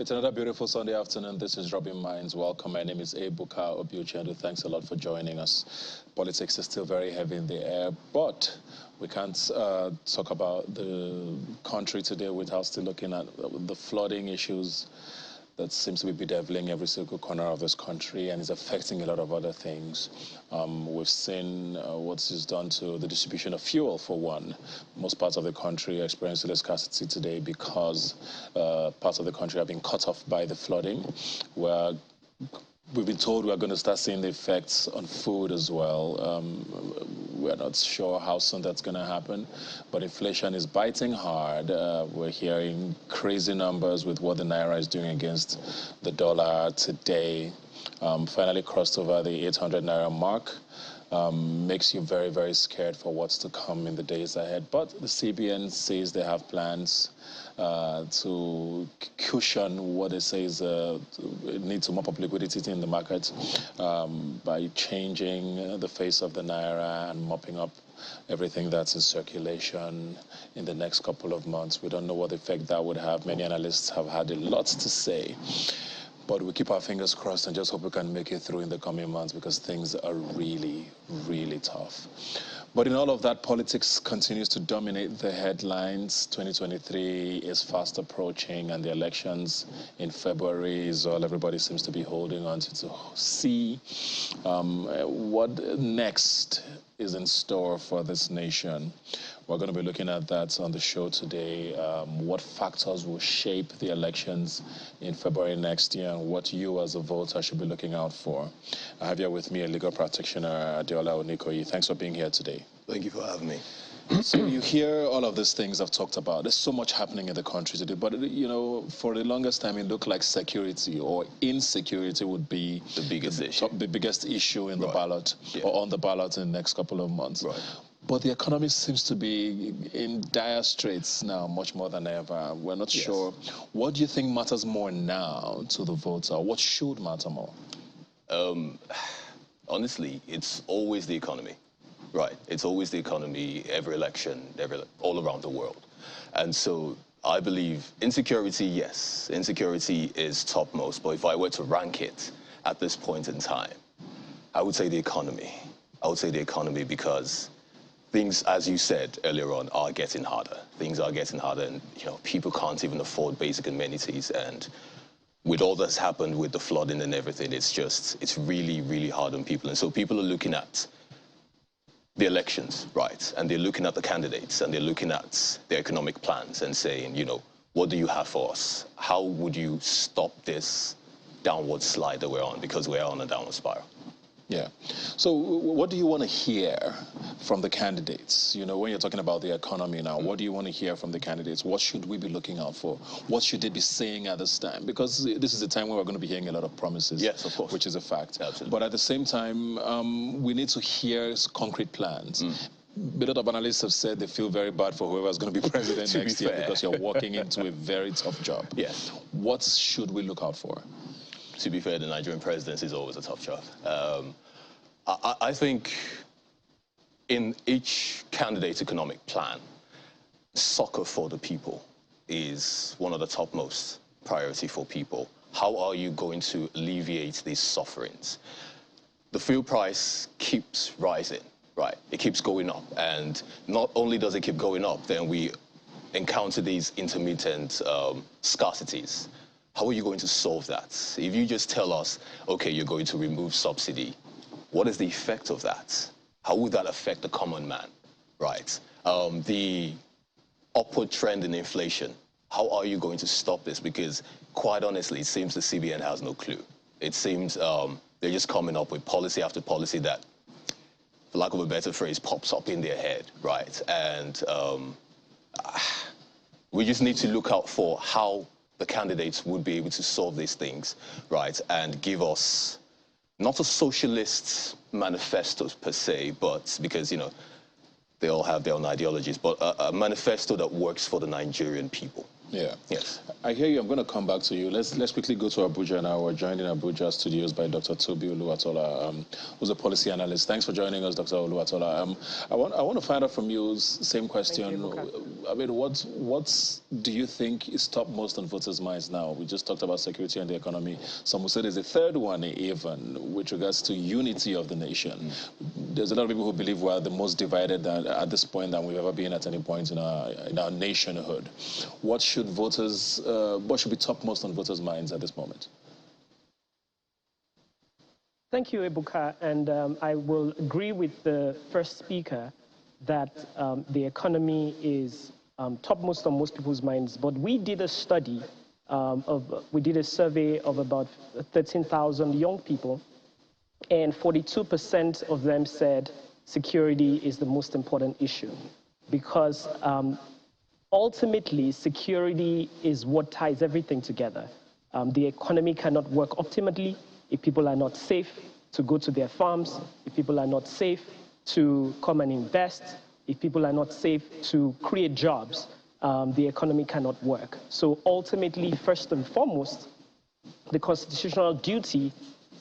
It's another beautiful Sunday afternoon. This is Robin Mines. Welcome. My name is Ebuka Obiuchendu. Thanks a lot for joining us. Politics is still very heavy in the air, but we can't talk about the country today without still looking at the flooding issues that seems to be bedeviling every single corner of this country and is affecting a lot of other things. We've seen what it's done to the distribution of fuel, for one. Most parts of the country are experiencing a scarcity today because parts of the country have been cut off by the flooding. We've been told we're going to start seeing the effects on food as well. We're not sure how soon that's going to happen, but inflation is biting hard. We're hearing crazy numbers with what the Naira is doing against the dollar today. Finally crossed over the 800 Naira mark. Makes you very, very scared for what's to come in the days ahead. But the CBN says they have plans to cushion what they say is need to mop up liquidity in the market by changing the face of the Naira and mopping up everything that's in circulation in the next couple of months. We don't know what effect that would have. Many analysts have had a lot to say. But we keep our fingers crossed and just hope we can make it through in the coming months because things are really, really tough. But in all of that, politics continues to dominate the headlines. 2023 is fast approaching, and the elections in February is all everybody seems to be holding on to see what next is in store for this nation. We're going to be looking at that on the show today. What factors will shape the elections in February next year and what you as a voter should be looking out for. I have here with me a legal practitioner, Adeola Onikoyi. Thanks for being here today. Thank you for having me. So you hear all of these things I've talked about. There's so much happening in the country today, but you know, for the longest time, it looked like security or insecurity would be the biggest issue. The biggest issue in the ballot or on the ballot in the next couple of months. Right. But the economy seems to be in dire straits now, much more than ever. We're not sure. What do you think matters more now to the voter? What should matter more? Honestly, it's always the economy. Right. It's always the economy, every election, all around the world. And so I believe insecurity, yes, insecurity is topmost. But if I were to rank it at this point in time, I would say the economy. I would say the economy because things, as you said earlier on, are getting harder. Things are getting harder and, you know, people can't even afford basic amenities. And with all that's happened with the flooding and everything, it's really, really hard on people. And so people are looking at the elections, right? And they're looking at the candidates and they're looking at their economic plans and saying, you know, what do you have for us? How would you stop this downward slide that we're on? Because we're on a downward spiral. Yeah. So what do you want to hear from the candidates? You know, when you're talking about the economy now, what do you want to hear from the candidates? What should we be looking out for? What should they be saying at this time? Because this is a time when we're going to be hearing a lot of promises. Yes, of course. Which is a fact. Absolutely. But at the same time, we need to hear concrete plans. A lot of analysts have said they feel very bad for whoever's going to be president next year because you're walking into a very tough job. Yes. What should we look out for? To be fair, the Nigerian presidency is always a tough job. I think in each candidate's economic plan, soccer for the people is one of the topmost priority for people. How are you going to alleviate these sufferings? The fuel price keeps rising, right? It keeps going up. And not only does it keep going up, then we encounter these intermittent scarcities. How are you going to solve that? If you just tell us, okay, you're going to remove subsidy, what is the effect of that? How would that affect the common man, right? The upward trend in inflation, how are you going to stop this? Because quite honestly, it seems the CBN has no clue. It seems they're just coming up with policy after policy that, for lack of a better phrase, pops up in their head, right? And we just need to look out for how the candidates would be able to solve these things, right? And give us not a socialist manifesto per se, but because, you know, they all have their own ideologies, but a manifesto that works for the Nigerian people, Yeah. Yes. I hear you. I'm going to come back to you. Let's quickly go to Abuja now. We're joined in Abuja studios by Dr. Toby Oluwatola, who's a policy analyst. Thanks for joining us, Dr. Oluwatola. I want to find out from you, same question. I mean, what do you think is topmost on voters' minds now? We just talked about security and the economy. Some will say there's a third one even with regards to unity of the nation. There's a lot of people who believe we're the most divided at this point than we've ever been at any point in our nationhood. What should be topmost on voters' minds at this moment? Thank you, Ebuka, and I will agree with the first speaker that the economy is topmost on most people's minds. But we did a study we did a survey of about 13,000 young people, and 42% of them said security is the most important issue, because ultimately, security is what ties everything together. The economy cannot work optimally if people are not safe to go to their farms, if people are not safe to come and invest, if people are not safe to create jobs, the economy cannot work. So ultimately, first and foremost, the constitutional duty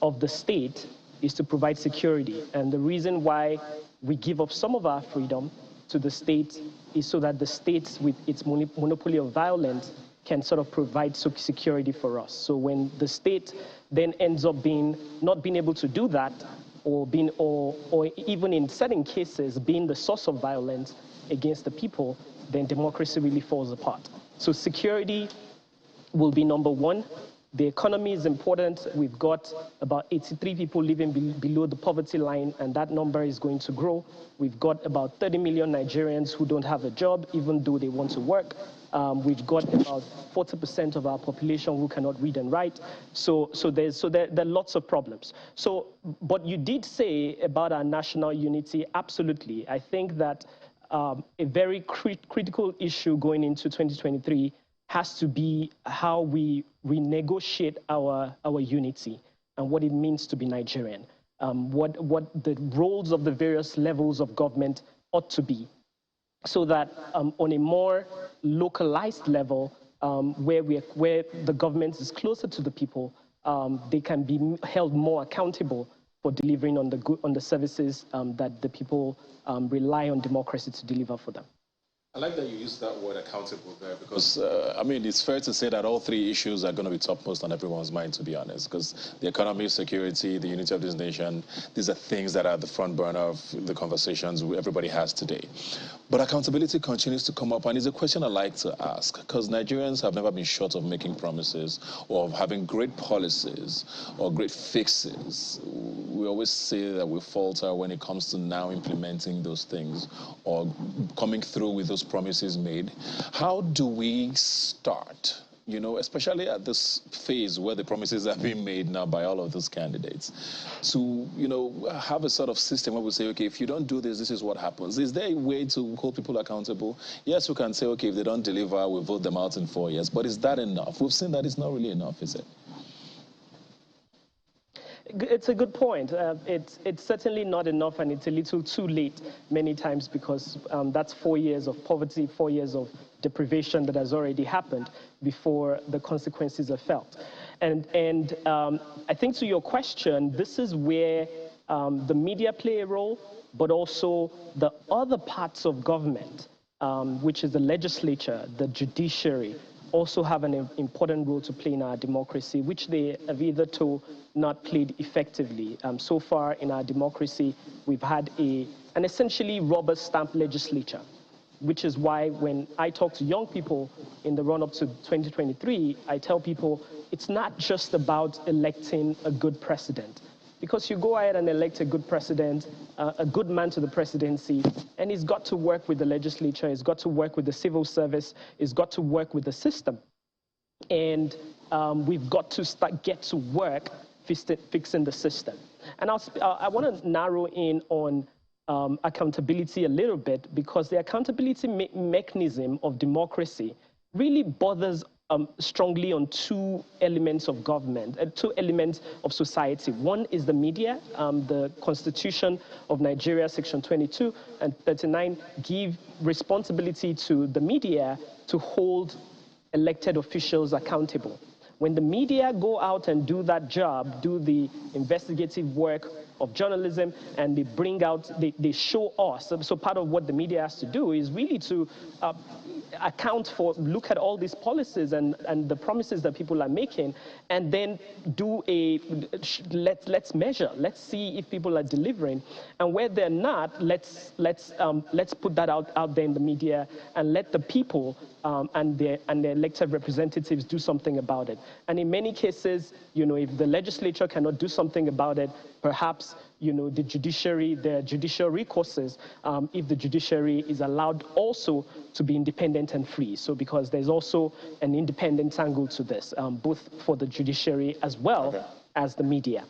of the state is to provide security. And the reason why we give up some of our freedom to the state is so that the state, with its monopoly of violence, can sort of provide security for us. So when the state then ends up not being able to do that, or even in certain cases being the source of violence against the people, then democracy really falls apart. So security will be number one. The economy is important. We've got about 83 people living below the poverty line, and that number is going to grow. We've got about 30 million Nigerians who don't have a job, even though they want to work. We've got about 40% of our population who cannot read and write. So there are lots of problems. So, but you did say about our national unity, absolutely. I think that a very critical issue going into 2023 has to be how we renegotiate our unity and what it means to be Nigerian, what the roles of the various levels of government ought to be, so that on a more localized level, where the government is closer to the people, they can be held more accountable for delivering on the services that the people rely on democracy to deliver for them. I like that you use that word accountable there, because, I mean, it's fair to say that all three issues are going to be topmost on everyone's mind, to be honest, because the economy, security, the unity of this nation, these are things that are at the front burner of the conversations everybody has today. But accountability continues to come up, and it's a question I like to ask, because Nigerians have never been short of making promises or of having great policies or great fixes. We always say that we falter when it comes to now implementing those things or coming through with those promises made. How do we start, you know, especially at this phase where the promises are being made now by all of those candidates, to, you know, have a sort of system where we say, okay, if you don't do this, this is what happens? Is there a way to hold people accountable? Yes, we can say, okay, if they don't deliver, we vote them out in 4 years. But is that enough? We've seen that it's not really enough, is it? It's a good point. It's certainly not enough, and it's a little too late many times, because that's 4 years of poverty, 4 years of deprivation that has already happened before the consequences are felt. And I think, to your question, this is where the media play a role, but also the other parts of government, which is the legislature, the judiciary, also have an important role to play in our democracy, which they have either not played effectively. So far in our democracy, we've had an essentially rubber stamp legislature, which is why when I talk to young people in the run-up to 2023, I tell people it's not just about electing a good president. Because you go ahead and elect a good president, a good man to the presidency, and he's got to work with the legislature, he's got to work with the civil service, he's got to work with the system. And we've got to get to work fixing the system. And I want to narrow in on accountability a little bit, because the accountability mechanism of democracy really bothers strongly on two elements of government, two elements of society. One is the media. The Constitution of Nigeria, Section 22 and 39, give responsibility to the media to hold elected officials accountable. When the media go out and do that job, do the investigative work of journalism, and they bring out, they show us. So part of what the media has to do is really to account for, look at all these policies and the promises that people are making, and then do let's measure, let's see if people are delivering, and where they're not, let's put that out there in the media and let the people and their elected representatives do something about it. And in many cases, if the legislature cannot do something about it, perhaps the judiciary, their judicial recourses, if the judiciary is allowed also to be independent and free. So because there's also an independent angle to this, both for the judiciary as well as the media.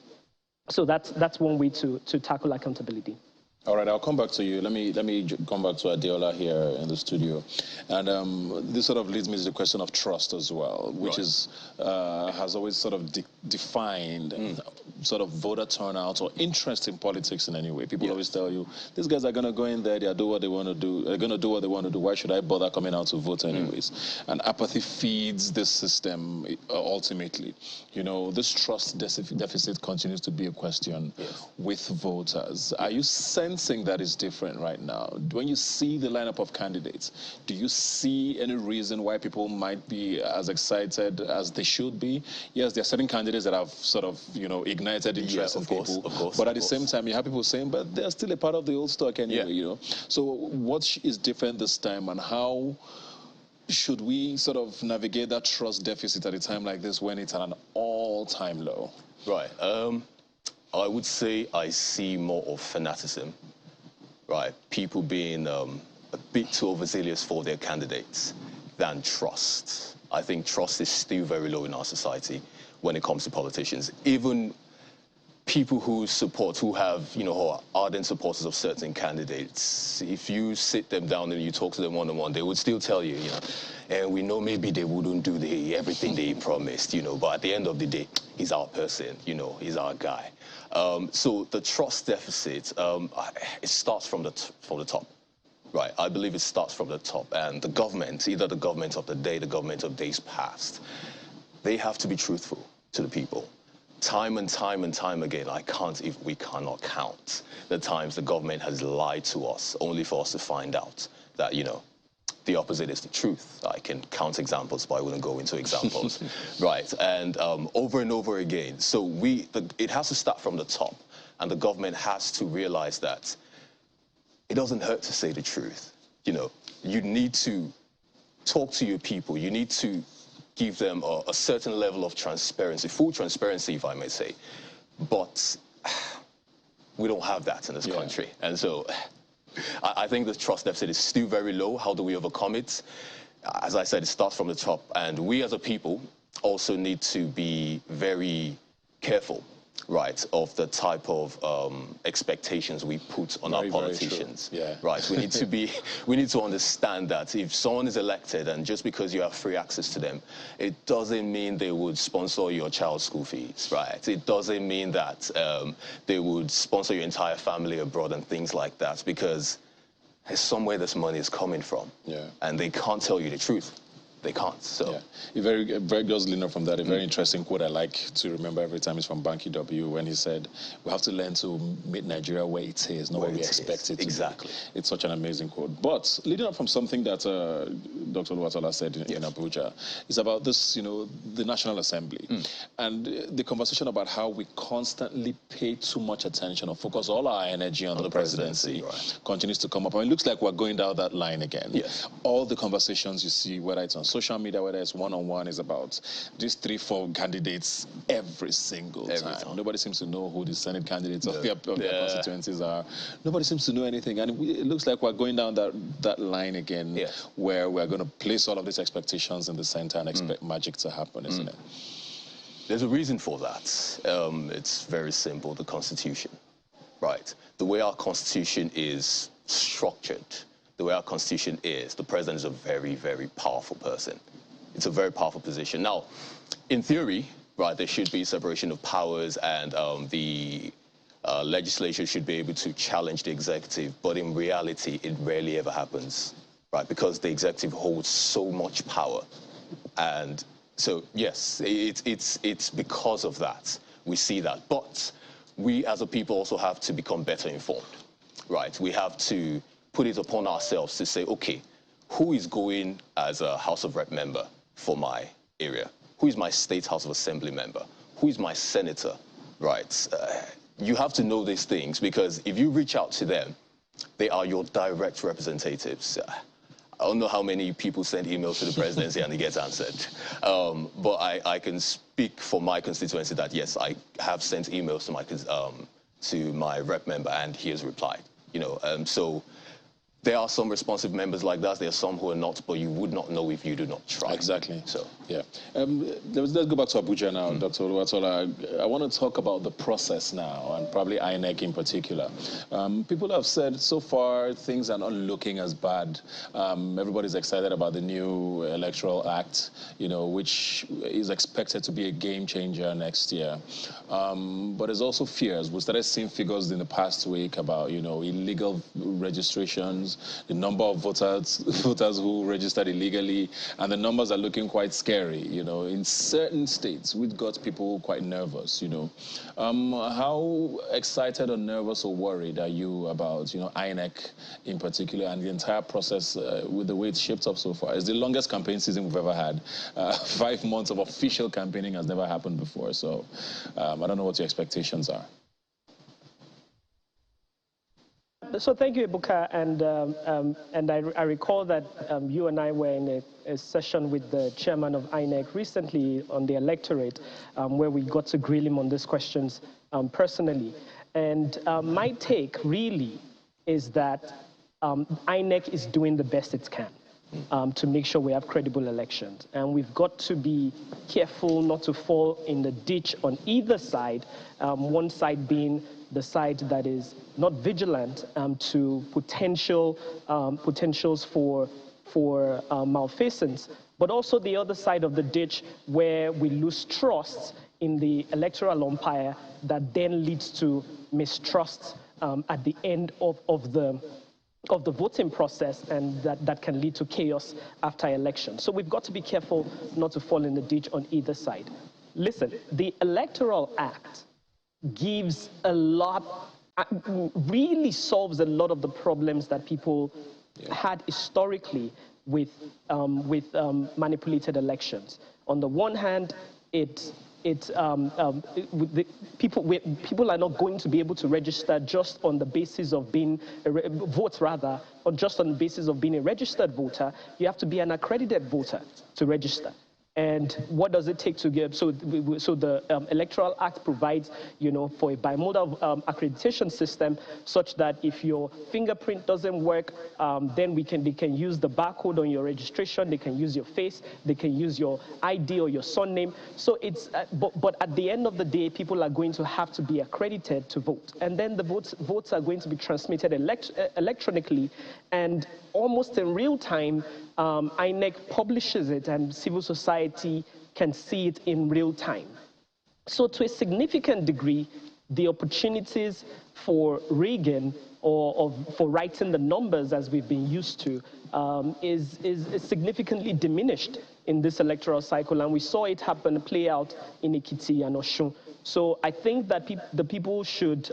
So that's one way to tackle accountability. All right, I'll come back to you. Let me come back to Adeola here in the studio, and this sort of leads me to the question of trust as well, which is has always sort of defined sort of voter turnout or interest in politics in any way. People always tell you, these guys are going to go in there, they'll do what they want to do, they're going to do what they want to do. Why should I bother coming out to vote anyways? And apathy feeds this system ultimately. This trust deficit continues to be a question with voters. Are you sensing that is different right now? When you see the lineup of candidates, do you see any reason why people might be as excited as they should be? Yes, there are certain candidates that have sort of, ignited interest in people. Of course. But at the same time, you have people saying, but they're still a part of the old stock anyway, So what is different this time, and how should we sort of navigate that trust deficit at a time like this when it's at an all-time low? Right. I would say I see more of fanaticism, right? People being a bit too overzealous for their candidates than trust. I think trust is still very low in our society when it comes to politicians. Even people who have, who are ardent supporters of certain candidates, if you sit them down and you talk to them one-on-one, they would still tell you, and we know maybe they wouldn't do everything they promised, but at the end of the day, he's our person, he's our guy. So the trust deficit, it starts from the top, right? I believe it starts from the top, and the government, either the government of the day, the government of days past, they have to be truthful to the people. Time and time and time again, we cannot count the times the government has lied to us, only for us to find out that, the opposite is the truth. I can count examples, but I wouldn't go into examples. Right, and over and over again. So it has to start from the top, and the government has to realize that it doesn't hurt to say the truth. You need to talk to your people. You need to give them a certain level of transparency, full transparency, if I may say. But we don't have that in this country. And so I think the trust deficit is still very low. How do we overcome it? As I said, it starts from the top. And we as a people also need to be very careful, right, of the type of expectations we put on our politicians. Right. We need to understand that if someone is elected, and just because you have free access to them, it doesn't mean they would sponsor your child's school fees, right? It doesn't mean that they would sponsor your entire family abroad and things like that, because there's somewhere this money is coming from. And they can't tell you the truth. They can't. So a very just leaning from that, a very interesting quote I like to remember every time is from Banky W, when he said, we have to learn to meet Nigeria where it is, not where we expect it to exactly be. It's such an amazing quote. But leading up from something that Dr. Oluwatola said in Abuja is about this, the National Assembly, and the conversation about how we constantly pay too much attention or focus all our energy on the presidency continues to come up. I mean, it looks like we're going down that line again. All the conversations you see, whether it's on social media, whether it's one-on-one, is about these 3-4 candidates every single time. Nobody seems to know who the Senate candidates of their constituencies are. Nobody seems to know anything. And it looks like we're going down that line again, where we're going to place all of these expectations in the center and expect magic to happen, isn't it? There's a reason for that. It's very simple, the Constitution, right? The way our Constitution is structured, the way our Constitution is, the president is a very, very powerful person. It's a very powerful position. Now, in theory, right, there should be separation of powers, and the legislature should be able to challenge the executive, but in reality, it rarely ever happens, right, because the executive holds so much power, And so, yes, it's because of that. We see that. But we as a people also have to become better informed, right? We have to put it upon ourselves to say, okay, who is going as a House of Rep member for my area? Who is my State House of Assembly member? Who is my senator, right? You have to know these things, because if you reach out to them, they are your direct representatives. I don't know how many people send emails to the presidency and it gets answered. But I can speak for my constituency that, yes, I have sent emails to my rep member and he has replied. So there are some responsive members like that. There are some who are not, but you would not know if you do not try. Exactly. So, yeah. Let's go back to Abuja now, Dr. Oluwatola. I want to talk about the process now, and probably INEC in particular. People have said so far things are not looking as bad. Everybody's excited about the new Electoral Act, which is expected to be a game changer next year. But there's also fears. We started seeing figures in the past week about, illegal registrations, the number of voters who registered illegally, and the numbers are looking quite scary. In certain states, we've got people quite nervous. How excited or nervous or worried are you about INEC in particular and the entire process with the way it's shaped up so far? It's the longest campaign season we've ever had. 5 months of official campaigning has never happened before. So I don't know what your expectations are. So thank you, Ebuka, and I recall that you and I were in a session with the chairman of INEC recently on the electorate, where we got to grill him on these questions personally. And my take really is that INEC is doing the best it can to make sure we have credible elections. And we've got to be careful not to fall in the ditch on either side, one side being the side that is not vigilant to potentials for malfeasance, but also the other side of the ditch where we lose trust in the electoral umpire that then leads to mistrust at the end of the voting process, and that can lead to chaos after election. So we've got to be careful not to fall in the ditch on either side. Listen, the Electoral Act gives a lot, really solves a lot of the problems that people had historically with manipulated elections. On the one hand, people are not going to be able to register just on the basis of being or just on the basis of being a registered voter. You have to be an accredited voter to register. And what does it take to get, so the Electoral Act provides, for a bimodal accreditation system, such that if your fingerprint doesn't work, then they can use the barcode on your registration, they can use your face, they can use your ID or your surname. So it's, but at the end of the day, people are going to have to be accredited to vote. And then the votes are going to be transmitted electronically, and almost in real time, INEC publishes it and civil society can see it in real time. So to a significant degree, the opportunities for rigging or for writing the numbers as we've been used to is significantly diminished in this electoral cycle. And we saw it play out in Ekiti and Osun. So I think that the people should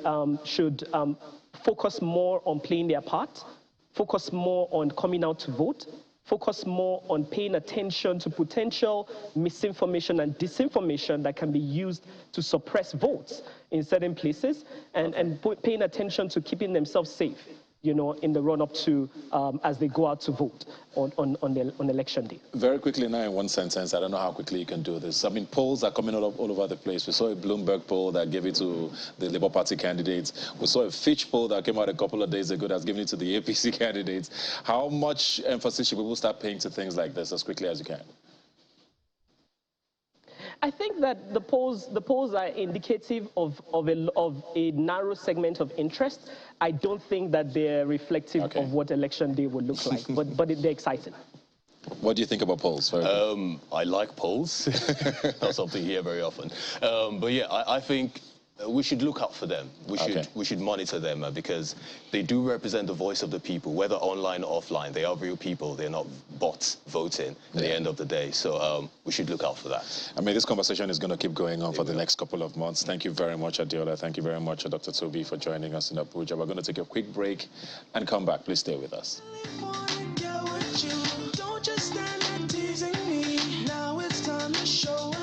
focus more on playing their part, focus more on coming out to vote, focus more on paying attention to potential misinformation and disinformation that can be used to suppress votes in certain places, and paying attention to keeping themselves safe, in the run-up to as they go out to vote on election day. Very quickly now, in one sentence, I don't know how quickly you can do this. I mean, polls are coming all over the place. We saw a Bloomberg poll that gave it to the Labour Party candidates. We saw a Fitch poll that came out a couple of days ago that's giving it to the APC candidates. How much emphasis should people start paying to things like this as quickly as you can? I think that the polls are indicative of a narrow segment of interest. I don't think that they're reflective of what election day would look like, but they're exciting. What do you think about polls? I like polls. Not something you hear very often. But yeah, I think we should look out for them. We should monitor them because they do represent the voice of the people, whether online or offline. They are real people. They're not bots voting at the end of the day. So we should look out for that. I mean, this conversation is going to keep going on for the next couple of months. Thank you very much, Adeola. Thank you very much, Dr. Toby, for joining us in Abuja. We're going to take a quick break and come back. Please stay with us. Don't just stand there teasing me. Now it's time to show